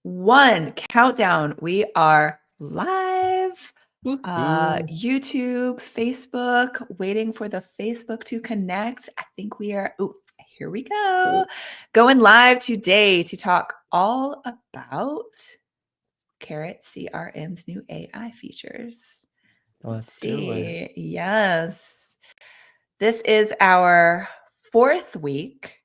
1 countdown. We are live. Woohoo. YouTube, Facebook, waiting for the Facebook to connect. I think we are, here we go. Going live today to talk all about Carrot CRM's new AI features. Let's do it. Yes. This is our 4th week,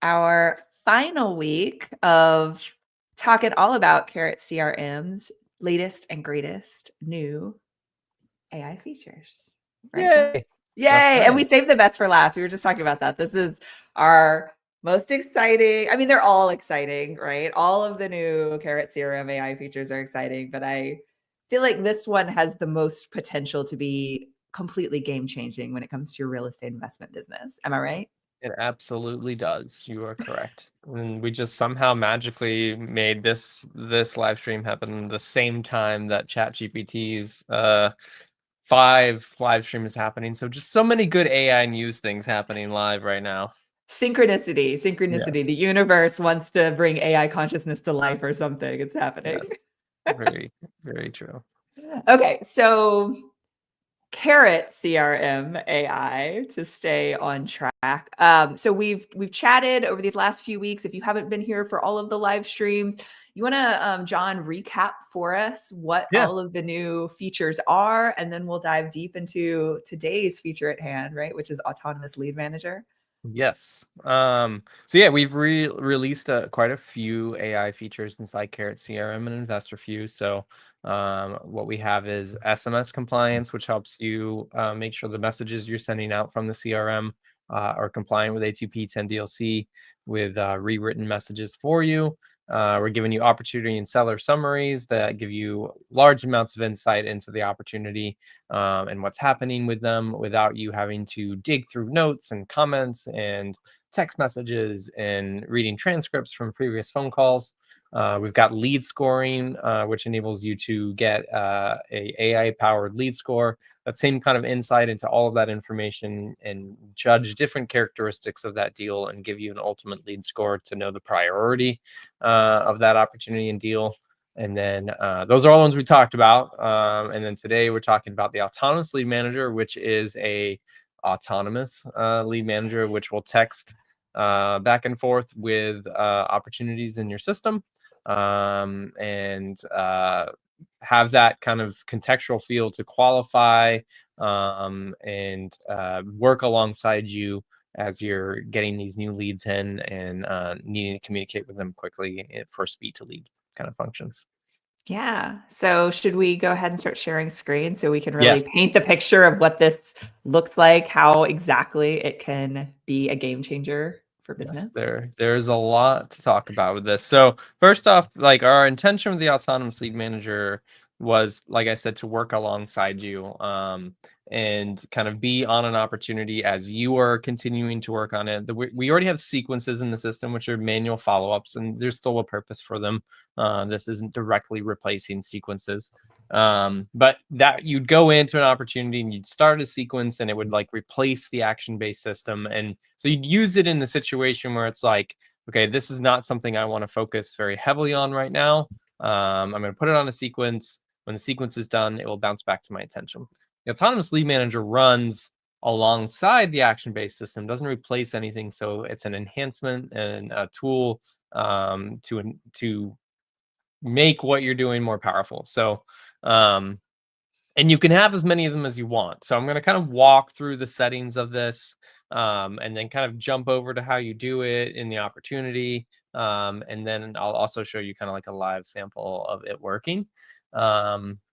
our final week of talking all about Carrot CRM's latest and greatest new AI features. Right, John? Yay. Yay. That's And we right. saved the best for last. We were just talking about that. This is our most exciting. I mean, they're all exciting, right? All of the new Carrot CRM AI features are exciting, but I feel like this one has the most potential to be completely game changing when it comes to your real estate investment business. Am I right? It absolutely does. You are correct. And we just somehow magically made this live stream happen the same time that ChatGPT's 5 live stream is happening. So just so many good AI news things happening live right now. Synchronicity. Yes. The universe wants to bring AI consciousness to life or something. It's happening. Yes. Very, very true. Okay, so Carrot CRM AI to stay on track. So we've chatted over these last few weeks. If you haven't been here for all of the live streams, you want to, John, recap for us what Yeah. all of the new features are, and then we'll dive deep into today's feature at hand, right, which is Autonomous Lead Manager. Yes. So yeah, we've released quite a few AI features inside Carrot CRM and Investor View. So what we have is SMS compliance, which helps you make sure the messages you're sending out from the CRM are compliant with A2P 10DLC with rewritten messages for you. We're giving you opportunity and seller summaries that give you large amounts of insight into the opportunity and what's happening with them without you having to dig through notes and comments and text messages and reading transcripts from previous phone calls. We've got lead scoring, which enables you to get a AI-powered lead score. That same kind of insight into all of that information and judge different characteristics of that deal and give you an ultimate lead score to know the priority of that opportunity and deal. And then those are all the ones we talked about. And then today we're talking about the Autonomous Lead Manager, which is a autonomous lead manager, which will text back and forth with opportunities in your system and have that kind of contextual feel to qualify and work alongside you as you're getting these new leads in and needing to communicate with them quickly for speed to lead kind of functions. Yeah. So should we go ahead and start sharing screen so we can really Yes. paint the picture of what this looks like, how exactly it can be a game changer for business? Yes, there's a lot to talk about with this. So first off, like our intention with the Autonomous Lead Manager was, like I said, to work alongside you and kind of be on an opportunity as you are continuing to work on it. We already have sequences in the system, which are manual follow-ups, and there's still a purpose for them. This isn't directly replacing sequences. But that you'd go into an opportunity and you'd start a sequence and it would like replace the action-based system. And so you'd use it in a situation where it's like, okay, this is not something I want to focus very heavily on right now. I'm going to put it on a sequence. When the sequence is done, it will bounce back to my attention. The Autonomous Lead Manager runs alongside the action-based system, doesn't replace anything. So it's an enhancement and a tool to make what you're doing more powerful. So, and you can have as many of them as you want. So I'm going to kind of walk through the settings of this and then kind of jump over to how you do it in the opportunity. And then I'll also show you kind of like a live sample of it working.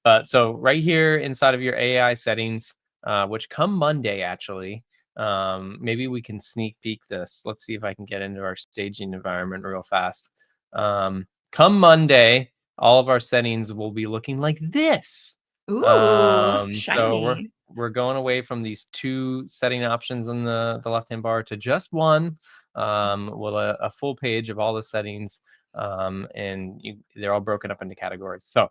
But so right here inside of your AI settings, which come Monday, actually, maybe we can sneak peek this. Let's see if I can get into our staging environment real fast. Come Monday, all of our settings will be looking like this. Ooh, So shiny. we're going away from these 2 setting options on the left-hand bar to just one, with a full page of all the settings, and they're all broken up into categories. So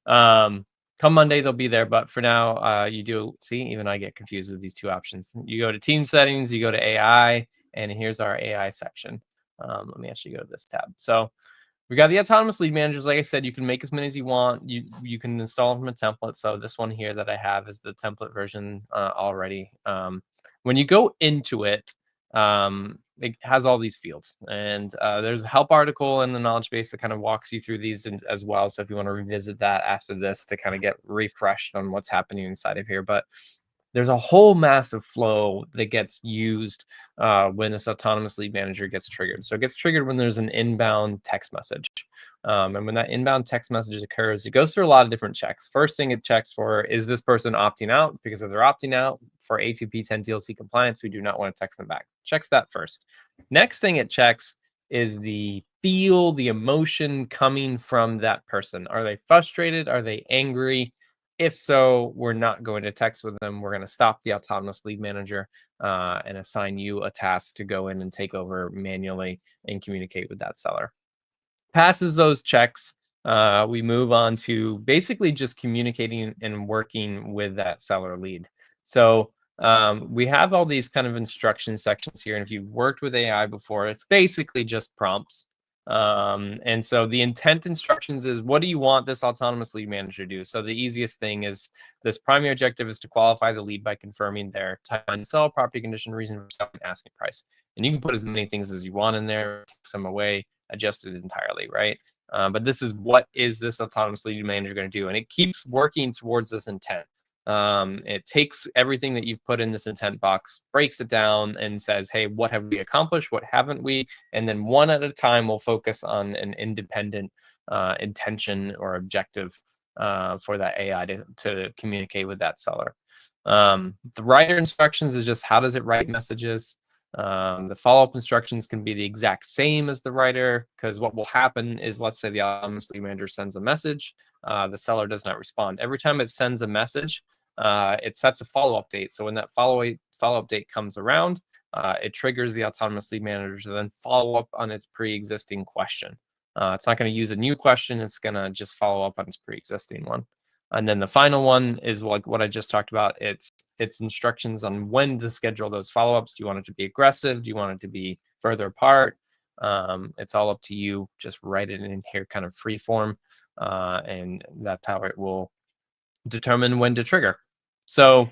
come Monday, they'll be there. But for now, you do see, even I get confused with these 2 options. You go to team settings, you go to AI, and here's our AI section. Let me actually go to this tab. So We got the autonomous lead managers. Like I said, you can make as many as you want. You can install them from a template. So this one here that I have is the template version already. When you go into it, it has all these fields, and there's a help article in the knowledge base that kind of walks you through these as well. So if you want to revisit that after this to kind of get refreshed on what's happening inside of here, but there's a whole massive flow that gets used when this autonomous lead manager gets triggered. So it gets triggered when there's an inbound text message. And when that inbound text message occurs, it goes through a lot of different checks. First thing it checks for, is this person opting out? Because if they're opting out for A2P 10 DLC compliance, we do not want to text them back. Checks that first. Next thing it checks is the feel, the emotion coming from that person. Are they frustrated? Are they angry? If so, we're not going to text with them. We're going to stop the autonomous lead manager and assign you a task to go in and take over manually and communicate with that seller. Passes those checks, we move on to basically just communicating and working with that seller lead. So we have all these kind of instruction sections here. And if you've worked with AI before, it's basically just prompts. And so the intent instructions is, what do you want this autonomous lead manager to do? So the easiest thing is, this primary objective is to qualify the lead by confirming their time to sell, property condition, reason for selling, asking price. And you can put as many things as you want in there, take some away, adjust it entirely, right? But this is, what is this autonomous lead manager going to do? And it keeps working towards this intent. It takes everything that you've put in this intent box, breaks it down, and says, hey, what have we accomplished? What haven't we? And then one at a time, we'll focus on an independent intention or objective for that AI to communicate with that seller. The writer instructions is just, how does it write messages? The follow-up instructions can be the exact same as the writer, because what will happen is, let's say the autonomous lead manager sends a message, the seller does not respond. Every time it sends a message, it sets a follow-up date. So when that follow-up date comes around, it triggers the autonomous lead manager to then follow up on its pre-existing question. It's not going to use a new question. It's going to just follow up on its pre-existing one. And then the final one is like what I just talked about. It's instructions on when to schedule those follow-ups. Do you want it to be aggressive? Do you want it to be further apart? It's all up to you. Just write it in here kind of free form. And that's how it will determine when to trigger. So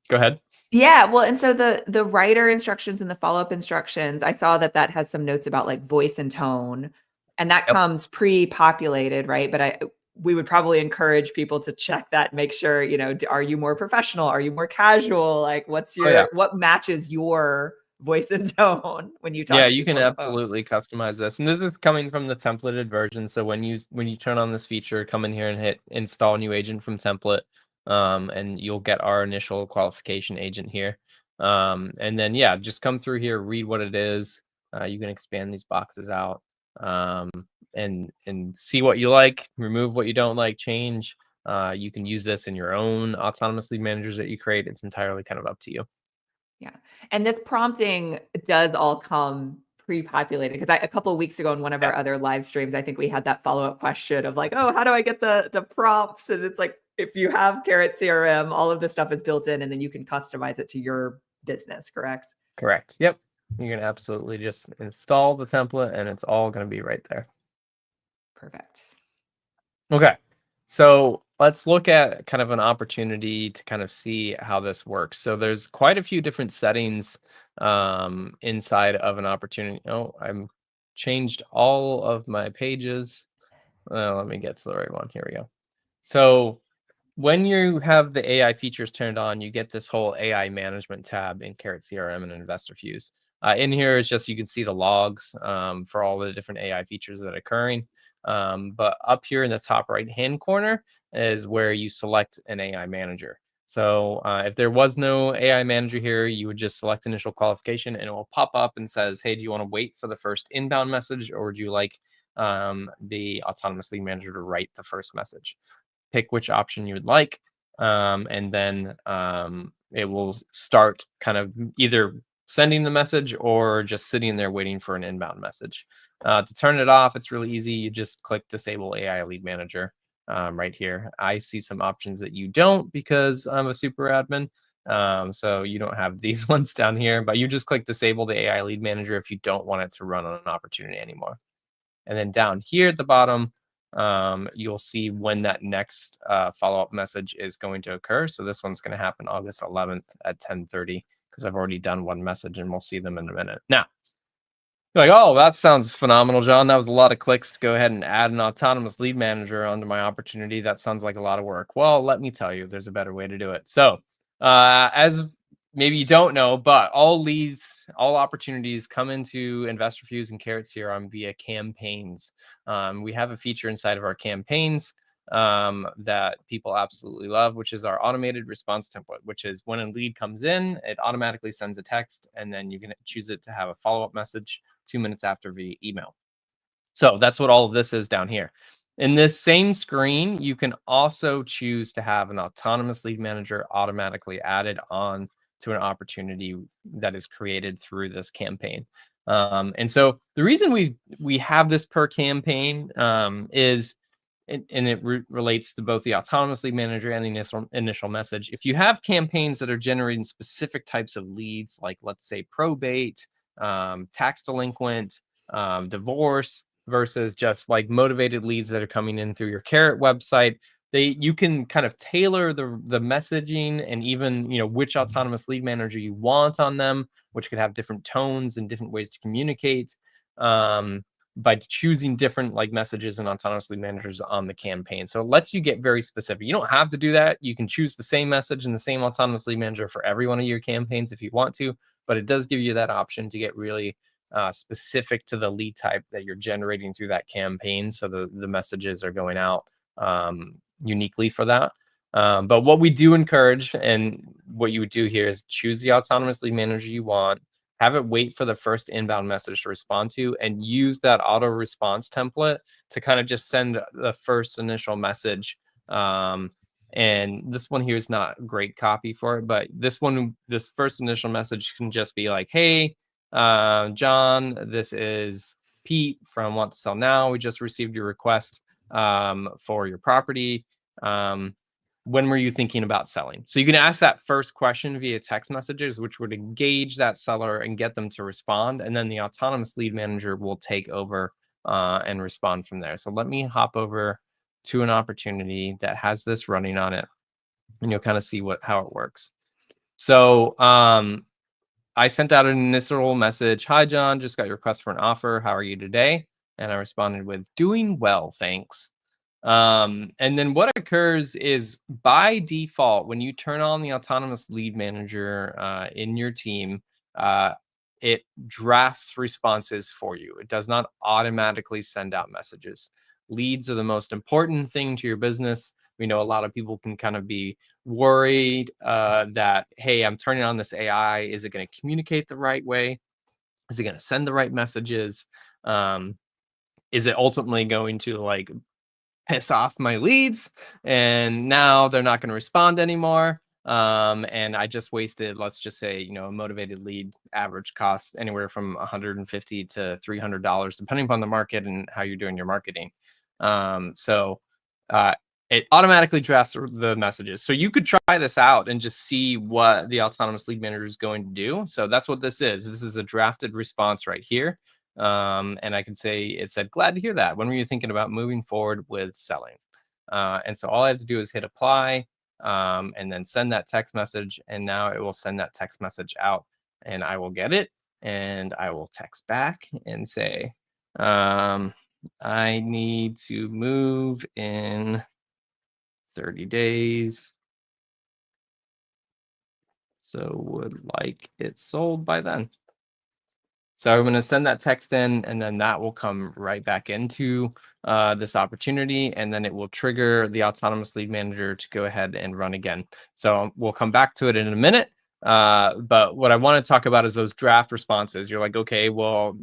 go ahead. Yeah, well, and so the writer instructions and the follow-up instructions, I saw that has some notes about like voice and tone, and that Yep. comes pre-populated, right? But we would probably encourage people to check that, make sure, are you more professional? Are you more casual? Like, what matches your voice and tone when you talk Yeah, to you can people on the phone? absolutely customize this. And this is coming from the templated version. So when you turn on this feature, come in here and hit install new agent from template, and you'll get our initial qualification agent here. And then, yeah, just come through here, read what it is. You can expand these boxes out, and see what you like, remove what you don't like, change. You can use this in your own autonomous lead managers that you create. It's entirely kind of up to you. Yeah. And this prompting does all come pre-populated, because a couple of weeks ago in one of our Yes. other live streams, I think we had that follow-up question of like, oh, how do I get the prompts? And it's like, if you have Carrot CRM, all of this stuff is built in, and then you can customize it to your business, correct? Correct. Yep. You can absolutely just install the template and it's all going to be right there. Perfect. Okay. So let's look at kind of an opportunity to kind of see how this works. So there's quite a few different settings inside of an opportunity. Oh, I'm changed all of my pages. Let me get to the right one. Here we go. So when you have the AI features turned on, you get this whole AI management tab in Carrot CRM and Investor Fuse. In here is just, you can see the logs for all the different AI features that are occurring. But up here in the top right-hand corner is where you select an AI manager. So if there was no AI manager here, you would just select initial qualification and it will pop up and says, hey, do you want to wait for the first inbound message, or would you like the autonomous lead manager to write the first message? Pick which option you would like, and then it will start kind of either sending the message or just sitting there waiting for an inbound message. To turn it off, it's really easy. You just click Disable AI Lead Manager right here. I see some options that you don't because I'm a super admin, so you don't have these ones down here, but you just click Disable the AI Lead Manager if you don't want it to run on an opportunity anymore. And then down here at the bottom, you'll see when that next follow-up message is going to occur. So this one's going to happen August 11th at 10:30 because I've already done one message, and we'll see them in a minute. Now, you're like, oh, that sounds phenomenal, John. That was a lot of clicks to go ahead and add an autonomous lead manager onto my opportunity. That sounds like a lot of work. Well, let me tell you, there's a better way to do it. So, as maybe you don't know, but all leads, all opportunities come into InvestorFuse and Carrot CRM via campaigns. We have a feature inside of our campaigns that people absolutely love, which is our automated response template, which is when a lead comes in, it automatically sends a text, and then you can choose it to have a follow-up message 2 minutes after via email. So that's what all of this is down here. In this same screen, you can also choose to have an autonomous lead manager automatically added on to an opportunity that is created through this campaign. And so the reason we have this per campaign is, and it relates to both the autonomous lead manager and the initial message. If you have campaigns that are generating specific types of leads, like let's say probate, tax delinquent, divorce, versus just like motivated leads that are coming in through your Carrot website, you can kind of tailor the messaging and even which autonomous lead manager you want on them, which could have different tones and different ways to communicate. By choosing different like messages and autonomous lead managers on the campaign. So it lets you get very specific. You don't have to do that. You can choose the same message and the same autonomous lead manager for every one of your campaigns if you want to, but it does give you that option to get really specific to the lead type that you're generating through that campaign. So the messages are going out uniquely for that. But what we do encourage, and what you would do here, is choose the autonomous lead manager you want, have it wait for the first inbound message to respond to, and use that auto response template to kind of just send the first initial message. And this one here is not great copy for it, but this first initial message can just be like, hey, John, this is Pete from Want to Sell Now. We just received your request for your property. When were you thinking about selling? So you can ask that first question via text messages, which would engage that seller and get them to respond. And then the autonomous lead manager will take over and respond from there. So let me hop over to an opportunity that has this running on it, and you'll kind of see how it works. So I sent out an initial message. Hi, John, just got your request for an offer. How are you today? And I responded with, doing well, thanks. And then what occurs is, by default, when you turn on the autonomous lead manager in your team, it drafts responses for you. It does not automatically send out messages. Leads are the most important thing to your business. We know a lot of people can kind of be worried that, hey, I'm turning on this AI. Is it going to communicate the right way? Is it going to send the right messages? Is it ultimately going to like piss off my leads, and now they're not going to respond anymore? And I just wasted, let's just say, a motivated lead average cost anywhere from $150 to $300, depending upon the market and how you're doing your marketing. So it automatically drafts the messages. So you could try this out and just see what the autonomous lead manager is going to do. So that's what this is. This is a drafted response right here. And I can say, it said, glad to hear that. When were you thinking about moving forward with selling? And so all I have to do is hit apply, and then send that text message. And now it will send that text message out, and I will get it, and I will text back and say, I need to move in 30 days. So would like it sold by then. So I'm going to send that text in, and then that will come right back into this opportunity, and then it will trigger the autonomous lead manager to go ahead and run again. So we'll come back to it in a minute. But what I want to talk about is those draft responses. You're like, okay, well,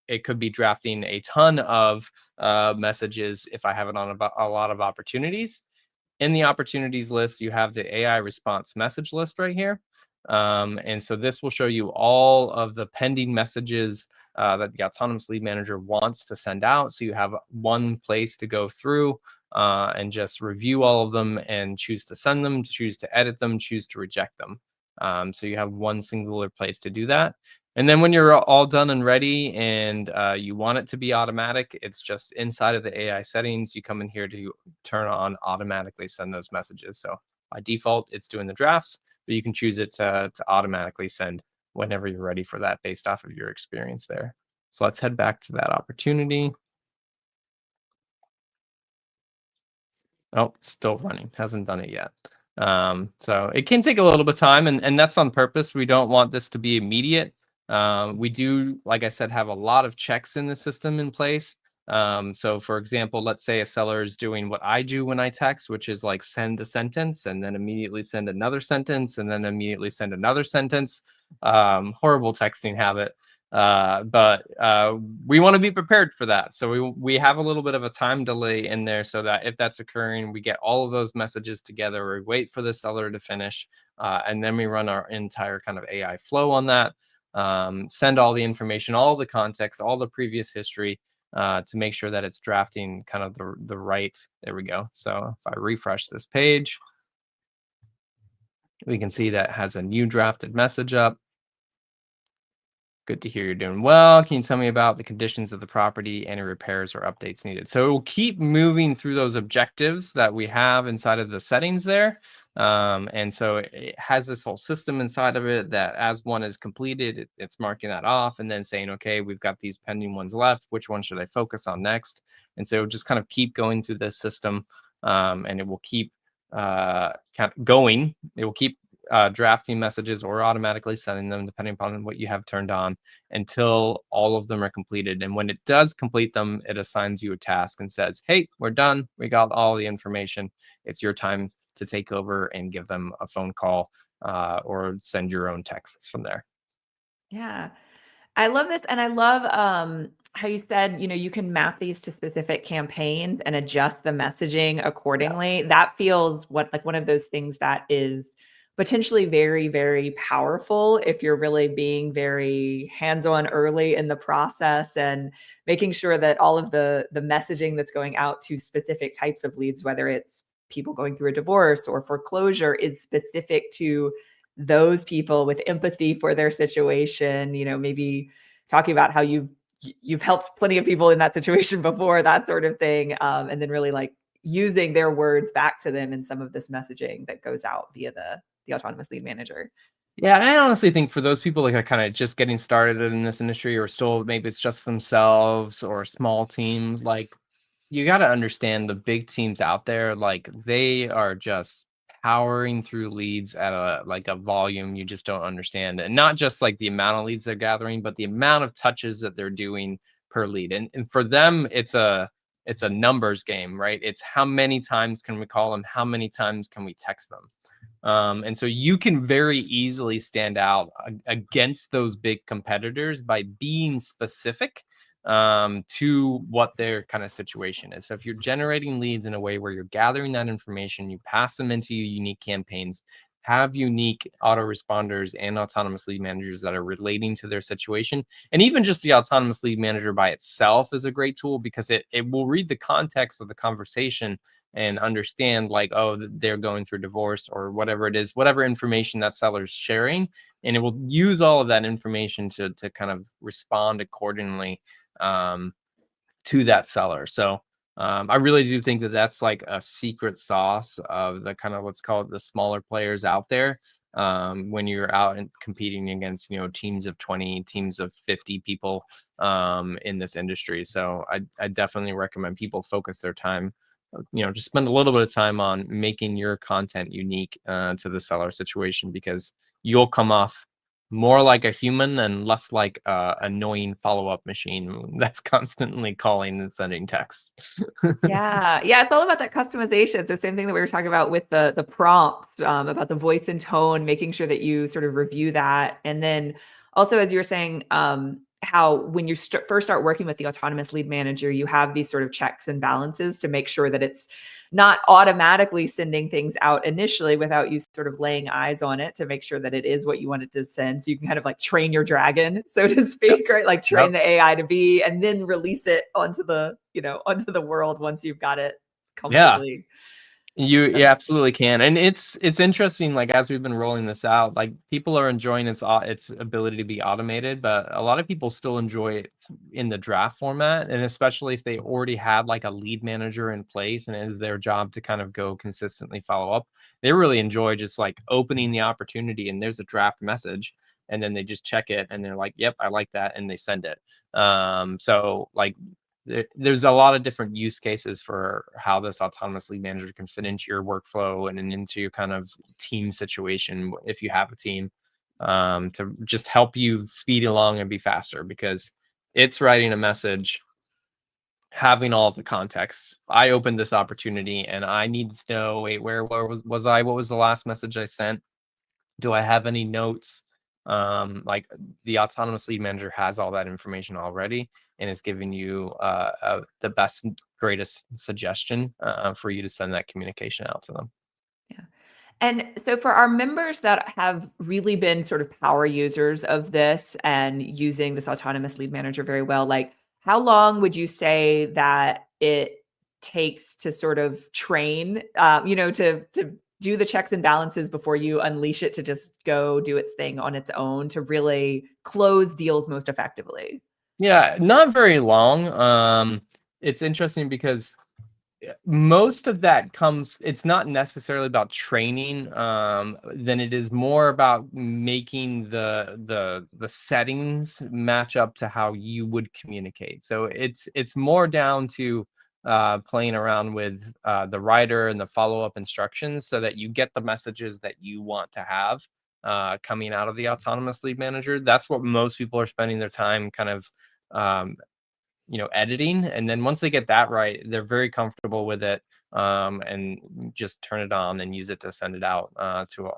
it could be drafting a ton of messages if I have it on a lot of opportunities. In the opportunities list, you have the AI response message list right here. And so this will show you all of the pending messages that the autonomous lead manager wants to send out. So you have one place to go through and just review all of them and choose to send them, choose to edit them, choose to reject them. So you have one singular place to do that. And then when you're all done and ready and you want it to be automatic, it's just inside of the AI settings. You come in here to turn on automatically send those messages. So by default, it's doing the drafts, but you can choose it to automatically send whenever you're ready for that based off of your experience there. So let's head back to that opportunity. Oh, it's still running. Hasn't done it yet. So it can take a little bit of time, and that's on purpose. We don't want this to be immediate. We do, like I said, have a lot of checks in the system in place. So for example, let's say a seller is doing what I do when I text, which is like send a sentence and then immediately send another sentence and then immediately send another sentence. Horrible texting habit. But we want to be prepared for that. So we have a little bit of a time delay in there so that if that's occurring, we get all of those messages together, we wait for the seller to finish, and then we run our entire kind of AI flow on that, send all the information, all the context, all the previous history, to make sure that it's drafting kind of the right, there we go. So if I refresh this page, we can see that has a new drafted message up. Good to hear you're doing well. Can you tell me about the conditions of the property, any repairs or updates needed? So it will keep moving through those objectives that we have inside of the settings there. And so it has this whole system inside of it that as one is completed, it's marking that off and then saying, okay, we've got these pending ones left. Which one should I focus on next? And so just kind of keep going through this system, and it will keep kind of going. It will keep drafting messages or automatically sending them depending upon what you have turned on until all of them are completed. And when it does complete them, it assigns you a task and says, hey, we're done. We got all the information. It's your time to take over and give them a phone call, or send your own texts from there. Yeah. I love this, and I love, how you said, you can map these to specific campaigns and adjust the messaging Yeah. accordingly. That feels like one of those things that is potentially very, very powerful if you're really being very hands-on early in the process and making sure that all of the messaging that's going out to specific types of leads, whether it's people going through a divorce or foreclosure, is specific to those people with empathy for their situation, maybe talking about how you've helped plenty of people in that situation before, that sort of thing. And then really like using their words back to them in some of this messaging that goes out via the autonomous lead manager. Yeah, and I honestly think for those people like are kind of just getting started in this industry or still maybe it's just themselves or a small team, like you got to understand the big teams out there, like they are just powering through leads at a volume you just don't understand. And not just like the amount of leads they're gathering, but the amount of touches that they're doing per lead. And for them, it's a numbers game, right? It's how many times can we call them? How many times can we text them? And so you can very easily stand out against those big competitors by being specific, to what their kind of situation is. So if you're generating leads in a way where you're gathering that information, you pass them into your unique campaigns, have unique autoresponders and autonomous lead managers that are relating to their situation. And even just the autonomous lead manager by itself is a great tool because it will read the context of the conversation and understand like, oh, they're going through divorce or whatever it is, whatever information that seller's sharing. And it will use all of that information to kind of respond accordingly, um, to that seller. So I really do think that that's like a secret sauce of the kind of, let's call it the smaller players out there. When you're out and competing against, teams of 20, teams of 50 people, in this industry. So I definitely recommend people focus their time, just spend a little bit of time on making your content unique, to the seller situation, because you'll come off more like a human and less like a annoying follow-up machine that's constantly calling and sending texts. Yeah. Yeah, it's all about that customization. It's the same thing that we were talking about with the prompts, about the voice and tone, making sure that you sort of review that. And then also, as you were saying, how when you first start working with the autonomous lead manager, you have these sort of checks and balances to make sure that it's not automatically sending things out initially without you sort of laying eyes on it to make sure that it is what you want it to send. So you can kind of like train your dragon, so to speak, Yes. right? Like Yep. train the AI to be, and then release it onto the, onto the world once you've got it Yeah. comfortably. You absolutely can. And it's interesting, like as we've been rolling this out, like people are enjoying its ability to be automated, but a lot of people still enjoy it in the draft format. And especially if they already had like a lead manager in place and it is their job to kind of go consistently follow up, they really enjoy just like opening the opportunity and there's a draft message. And then they just check it and they're like, yep, I like that. And they send it. So like there's a lot of different use cases for how this autonomous lead manager can fit into your workflow and into your kind of team situation if you have a team, to just help you speed along and be faster because it's writing a message, having all of the context. I opened this opportunity and I need to know, wait, where was I? What was the last message I sent? Do I have any notes? Like the autonomous lead manager has all that information already and is giving you the best, greatest suggestion for you to send that communication out to them. Yeah. And so for our members that have really been sort of power users of this and using this autonomous lead manager very well, like how long would you say that it takes to sort of train, to do the checks and balances before you unleash it to just go do its thing on its own to really close deals most effectively? Yeah, not very long. It's interesting because most of that comes, it's not necessarily about training, than it is more about making the settings match up to how you would communicate. So it's more down to playing around with the writer and the follow-up instructions so that you get the messages that you want to have coming out of the autonomous lead manager. That's what most people are spending their time kind of um, editing. And then once they get that right, they're very comfortable with it, and just turn it on and use it to send it out to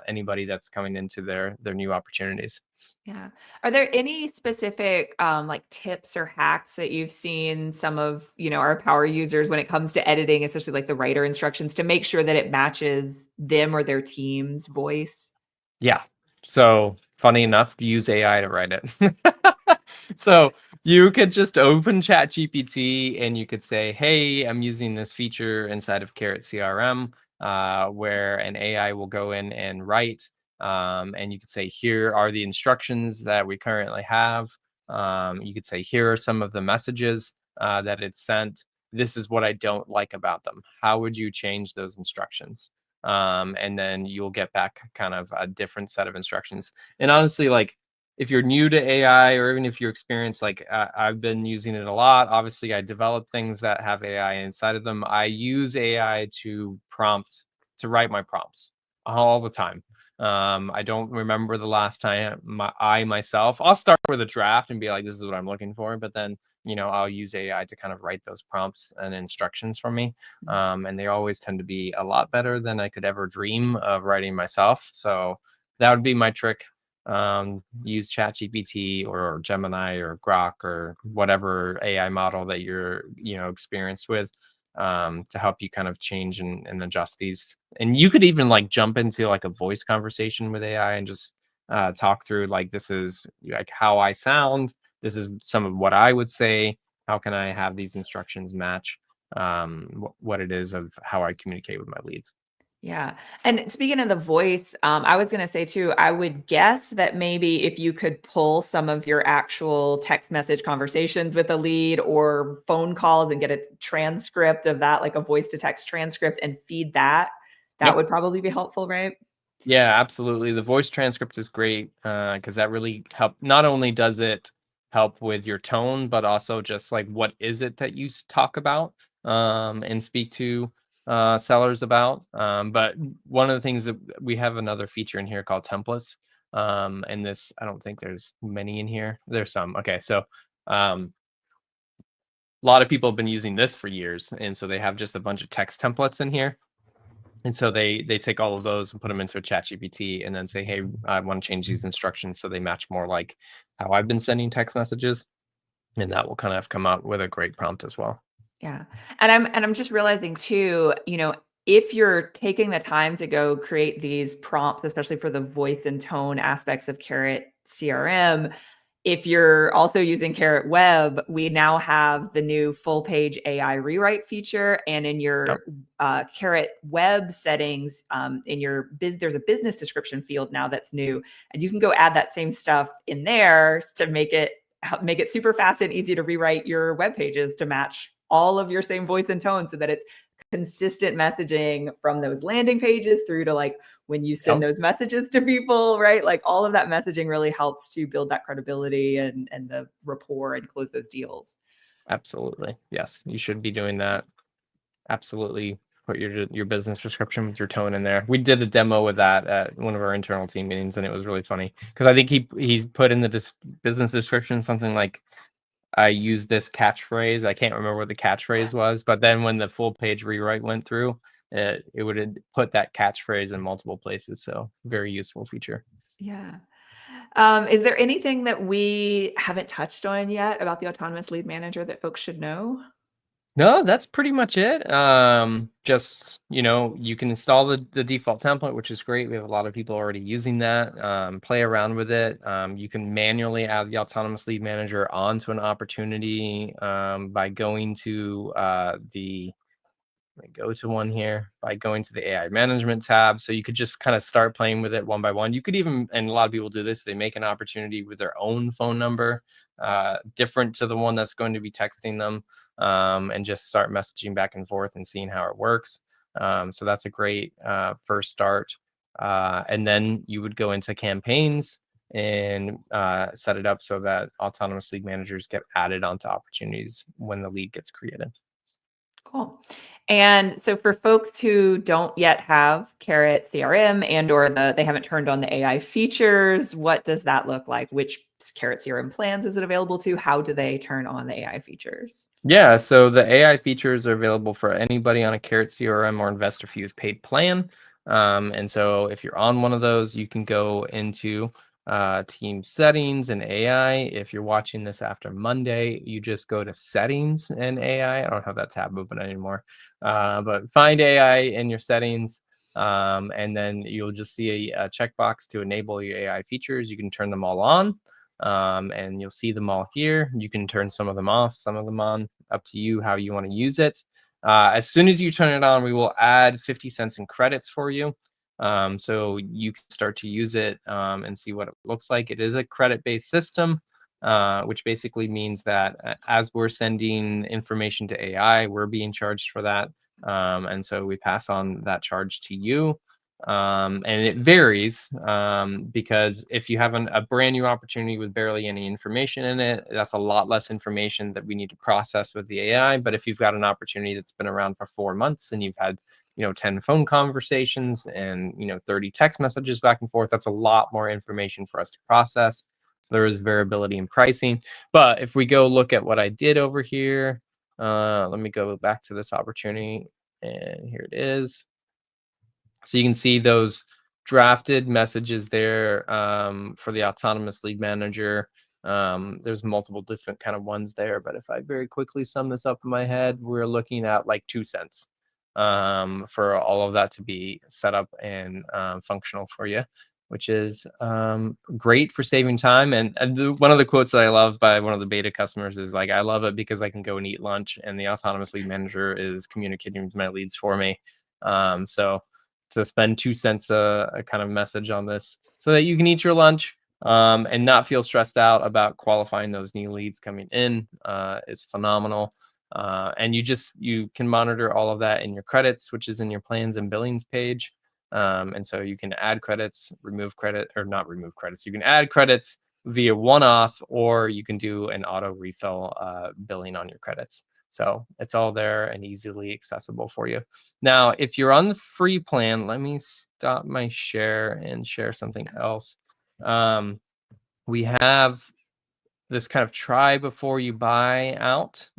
anybody that's coming into their new opportunities. Yeah. Are there any specific like tips or hacks that you've seen some of, our power users when it comes to editing, especially like the writer instructions to make sure that it matches them or their team's voice? Yeah. So funny enough, use AI to write it. So you could just open Chat GPT and you could say, hey, I'm using this feature inside of Carrot CRM, where an AI will go in and write. And you could say, here are the instructions that we currently have. You could say, here are some of the messages that it sent. This is what I don't like about them. How would you change those instructions? And then you'll get back kind of a different set of instructions. And honestly, like if you're new to AI or even if you're experienced, like I've been using it a lot. Obviously, I develop things that have AI inside of them. I use AI to write my prompts all the time. I don't remember the last time I myself, I'll start with a draft and be like, this is what I'm looking for. But then, I'll use AI to kind of write those prompts and instructions for me. And they always tend to be a lot better than I could ever dream of writing myself. So that would be my trick. Use ChatGPT or Gemini or Grok or whatever AI model that you're experienced with, to help you kind of change and adjust these. And you could even like jump into like a voice conversation with AI and just talk through like, this is like how I sound, this is some of what I would say, how can I have these instructions match what it is of how I communicate with my leads. Yeah. And speaking of the voice, I was going to say too, I would guess that maybe if you could pull some of your actual text message conversations with a lead or phone calls and get a transcript of that, like a voice to text transcript and feed that, that Yep. would probably be helpful, right? Yeah, absolutely. The voice transcript is great because that really help. Not only does it help with your tone, but also just like what is it that you talk about and speak to sellers about. But one of the things that we have another feature in here called templates. And this, I don't think there's many in here. There's some. Okay, so a lot of people have been using this for years, and so they have just a bunch of text templates in here. And so they take all of those and put them into a chat GPT and then say, hey, I want to change these instructions so they match more like how I've been sending text messages. And that will kind of come out with a great prompt as well. Yeah. And I'm just realizing too, if you're taking the time to go create these prompts, especially for the voice and tone aspects of Carrot CRM, if you're also using Carrot Web, we now have the new full page AI rewrite feature. And in Yep. your Carrot Web settings, in your there's a business description field now that's new, and you can go add that same stuff in there to make it super fast and easy to rewrite your web pages to match all of your same voice and tone, so that it's consistent messaging from those landing pages through to like when you send Yep. those messages to people, right? Like all of that messaging really helps to build that credibility and the rapport and close those deals. Absolutely. Yes, you should be doing that. Absolutely. Put your business description with your tone in there. We did a demo with that at one of our internal team meetings, and it was really funny because I think he's put in the business description something like, I use this catchphrase. I can't remember what the catchphrase was, but then when the full page rewrite went through, it would put that catchphrase in multiple places. So very useful feature. Yeah. Is there anything that we haven't touched on yet about the Autonomous Lead Manager that folks should know? No, that's pretty much it. Just, you can install the default template, which is great. We have a lot of people already using that. Play around with it. You can manually add the Autonomous Lead Manager onto an opportunity by going to let me go to one here by going to the AI management tab. So you could just kind of start playing with it one by one. You could even, and a lot of people do this, they make an opportunity with their own phone number, different to the one that's going to be texting them, and just start messaging back and forth and seeing how it works. So that's a great first start. And then you would go into campaigns and set it up so that autonomous lead managers get added onto opportunities when the lead gets created. Cool. And so for folks who don't yet have Carrot CRM and or they haven't turned on the AI features, what does that look like? Which Carrot CRM plans is it available to? How do they turn on the AI features? Yeah, so the AI features are available for anybody on a Carrot CRM or InvestorFuse paid plan. And so if you're on one of those, you can go into team settings and AI. If you're watching this after Monday, you just go to settings and AI. I don't have that tab open anymore, but find AI in your settings. And then you'll just see a checkbox to enable your AI features. You can turn them all on. And you'll see them all here. You can turn some of them off, some of them on, up to you how you want to use it. As soon as you turn it on, we will add 50 cents in credits for you. So you can start to use it and see what it looks like. It is a credit-based system, which basically means that as we're sending information to AI, we're being charged for that. And so we pass on that charge to you. And it varies because if you have a brand new opportunity with barely any information in it, that's a lot less information that we need to process with the AI. But if you've got an opportunity that's been around for 4 months and you've had 10 phone conversations and 30 text messages back and forth, that's a lot more information for us to process. So there is variability in pricing. But if we go look at what I did over here, let me go back to this opportunity, and here it is. So you can see those drafted messages there for the autonomous lead manager. There's multiple different kind of ones there, but if I very quickly sum this up in my head, we're looking at like 2 cents for all of that to be set up and functional for you, which is great for saving time. And one of the quotes that I love by one of the beta customers is like, I love it because I can go and eat lunch and the autonomous lead manager is communicating with my leads for me. So to spend 2 cents a kind of message on this so that you can eat your lunch and not feel stressed out about qualifying those new leads coming in is phenomenal. And you can monitor all of that in your credits, which is in your plans and billings page. And so you can add credits, remove credit, or not remove credits. You can add credits via one-off, or you can do an auto refill billing on your credits. So it's all there and easily accessible for you. Now, if you're on the free plan, let me stop my share and share something else. We have this kind of try before you buy out.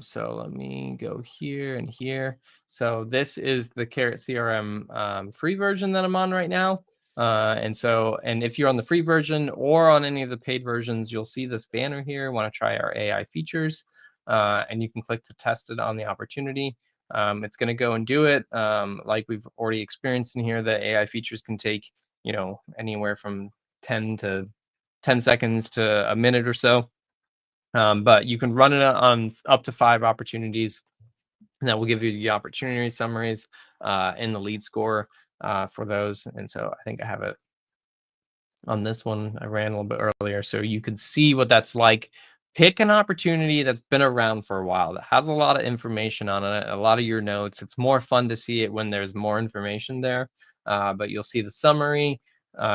So let me go here and here. So this is the Carrot CRM free version that I'm on right now. And if you're on the free version or on any of the paid versions, you'll see this banner here. Want to try our AI features, and you can click to test it on the opportunity. It's going to go and do it. Like we've already experienced in here, the AI features can take anywhere from 10 to 10 seconds to a minute or so. But you can run it on up to 5 opportunities, and that will give you the opportunity summaries and the lead score for those. And so I think I have it on this one. I ran a little bit earlier, so you can see what that's like. Pick an opportunity that's been around for a while, that has a lot of information on it, a lot of your notes. It's more fun to see it when there's more information there, but you'll see the summary.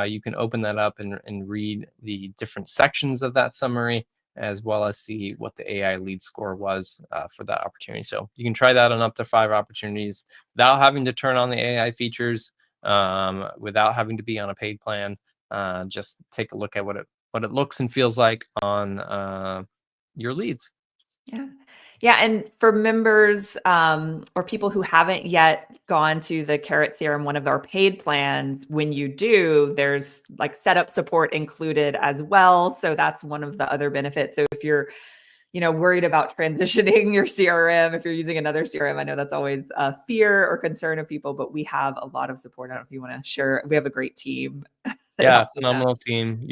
You can open that up and read the different sections of that summary, as well as see what the AI lead score was for that opportunity. So you can try that on up to 5 opportunities without having to turn on the AI features, without having to be on a paid plan. Just take a look at what it looks and feels like on your leads. Yeah. Yeah. And for members or people who haven't yet gone to the Carrot CRM, one of our paid plans, when you do, there's like setup support included as well. So that's one of the other benefits. So if you're, worried about transitioning your CRM, if you're using another CRM, I know that's always a fear or concern of people, but we have a lot of support. I don't know if you want to share. We have a great team that Yeah, helps with that. phenomenal team.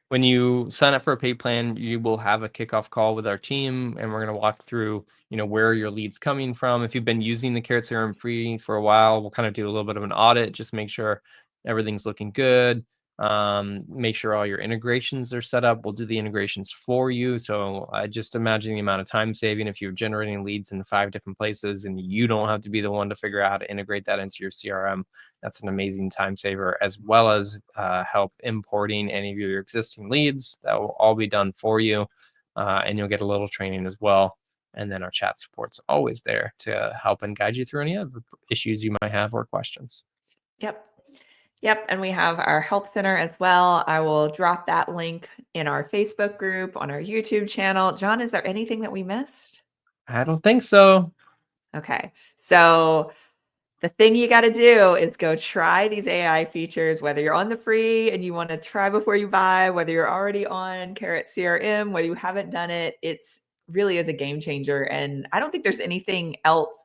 When you sign up for a paid plan, you will have a kickoff call with our team, and we're going to walk through, where your lead's coming from. If you've been using the Carrot CRM free for a while, we'll kind of do a little bit of an audit, just make sure everything's looking good. Make sure all your integrations are set up. We'll do the integrations for you. So I just imagine the amount of time saving if you're generating leads in 5 different places and you don't have to be the one to figure out how to integrate that into your CRM. That's an amazing time saver, as well as help importing any of your existing leads. That will all be done for you, and you'll get a little training as well. And then our chat support's always there to help and guide you through any of the issues you might have or questions. Yep. Yep. And we have our help center as well. I will drop that link in our Facebook group, on our YouTube channel. John, is there anything that we missed? I don't think so. Okay. So the thing you got to do is go try these AI features, whether you're on the free and you want to try before you buy, whether you're already on Carrot CRM, whether you haven't done it. It's really is a game changer. And I don't think there's anything else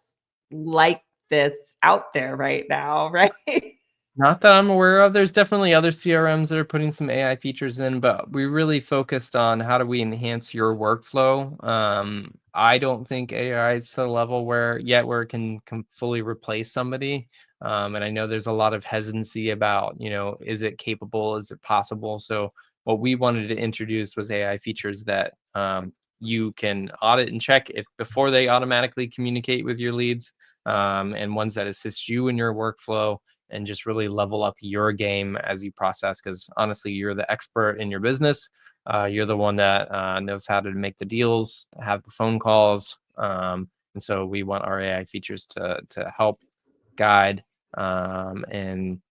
like this out there right now, right? Not that I'm aware of. There's definitely other CRMs that are putting some AI features in, but we really focused on how do we enhance your workflow. I don't think AI is to the level where it can fully replace somebody. And I know there's a lot of hesitancy about, is it capable? Is it possible? So what we wanted to introduce was AI features that you can audit and check if before they automatically communicate with your leads, and ones that assist you in your workflow and just really level up your game as you process. Because honestly, you're the expert in your business. You're the one that knows how to make the deals, have the phone calls. And so we want our AI features to help guide and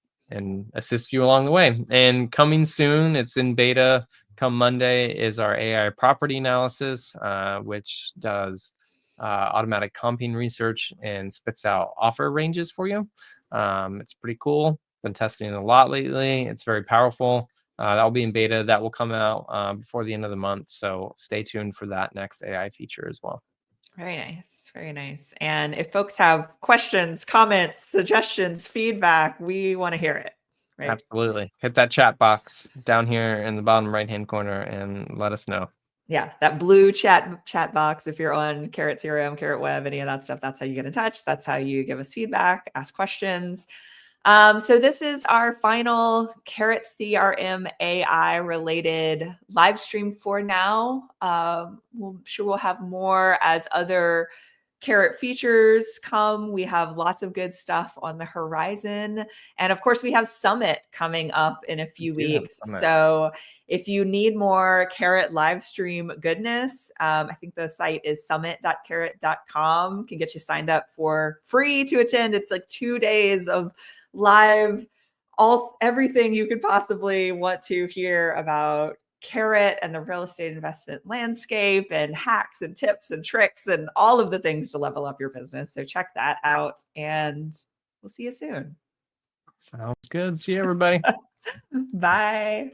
assist you along the way. And coming soon, it's in beta. Come Monday is our AI property analysis, which does automatic comping research and spits out offer ranges for you. It's pretty cool. Been testing it a lot lately. It's very powerful. That'll be in beta. That will come out before the end of the month. So stay tuned for that next AI feature as well. Very nice. Very nice. And if folks have questions, comments, suggestions, feedback, we want to hear it. Right. Absolutely. Hit that chat box down here in the bottom right-hand corner and let us know. Yeah, that blue chat box. If you're on Carrot CRM, Carrot Web, any of that stuff, that's how you get in touch. That's how you give us feedback, ask questions. So this is our final Carrot CRM AI related live stream for now. We'll have more as other Carrot features come. We have lots of good stuff on the horizon. And of course, we have Summit coming up in a few weeks. So if you need more Carrot live stream goodness, I think the site is summit.carrot.com. Can get you signed up for free to attend. It's like 2 days of live, everything you could possibly want to hear about Carrot and the real estate investment landscape and hacks and tips and tricks and all of the things to level up your business. So check that out and we'll see you soon. Sounds good. See you, everybody. Bye.